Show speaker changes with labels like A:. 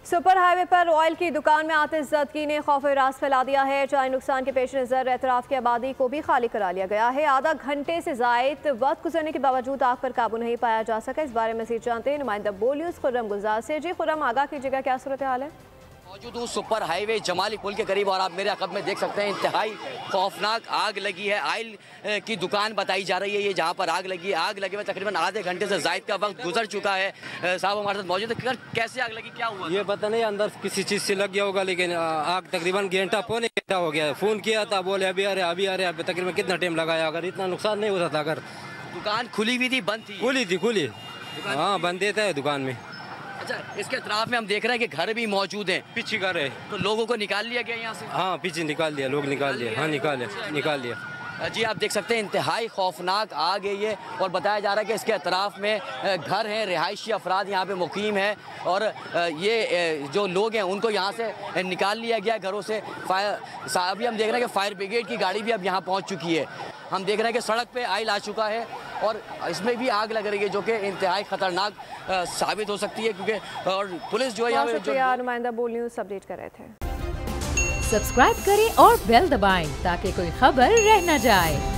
A: Super highway पर oil की दुकान में आतिश ज़दगी ने खौफ रास फैला दिया है। जानी नुकसान के पेश नज़र एतराफ़ की आबादी को भी खाली करा लिया गया है। आधा घंटे से ज़ायद वक्त गुजरने के बावजूद आग पर काबू नहीं पाया जा सका। इस बारे में मज़ीद जानते हैं नुमाइंदा बोल न्यूज़ खुर्रम गुलजार से। जी खुर्रम, आगाह कीजिएगा, क्या सूरत हाल है?
B: मौजूद हूँ सुपर हाईवे जमाली पुल के करीब और आप मेरे अकब में देख सकते हैं इंतहाई खौफनाक आग लगी है। ऑयल की दुकान बताई जा रही है ये जहाँ पर आग लगी है। आग लगे हुए तकरीबन आधे घंटे से ज़ायद का वक्त गुजर चुका है। साहब हमारे साथ मौजूद है, कैसे आग लगी, क्या हुआ?
C: ये पता नहीं, अंदर किसी चीज़ से लग गया होगा, लेकिन आग तकरीबन घंटा पौने घंटा हो गया है। फ़ोन किया था, बोले अभी आ रहे अभी तकरीबन कितना टाइम लगाया। अगर इतना नुकसान नहीं होता था, अगर
B: दुकान खुली हुई थी बंद थी?
C: खुली हाँ, बंद देता है दुकान में।
B: अच्छा, इसके अतराफ में हम देख रहे हैं कि घर भी मौजूद हैं।
C: पीछे घर है,
B: तो लोगों को निकाल लिया गया यहाँ से?
C: हाँ, पीछे निकाल दिया, लोग निकाल दिया। हाँ, निकाल दिया।
B: जी आप देख सकते हैं इंतहाई खौफनाक आग है ये, और बताया जा रहा है कि इसके अतराफ में घर हैं, रिहायशी अफराद यहाँ पे मुकीम है, और ये जो लोग हैं उनको यहाँ से निकाल लिया गया घरों से। अभी हम देख रहे हैं कि फायर ब्रिगेड की गाड़ी भी अब यहाँ पहुँच चुकी है। हम देख रहे हैं कि सड़क पे ऑयल आ चुका है और इसमें भी आग लग रही है, जो कि इंतहाई ख़तरनाक साबित हो सकती है, क्योंकि और पुलिस जो है यहाँ
A: नुमाइंदा बोल न्यूज़ अपडेट कर रहे थे।
D: सब्सक्राइब करें और बेल दबाएं ताकि कोई खबर रह न जाए।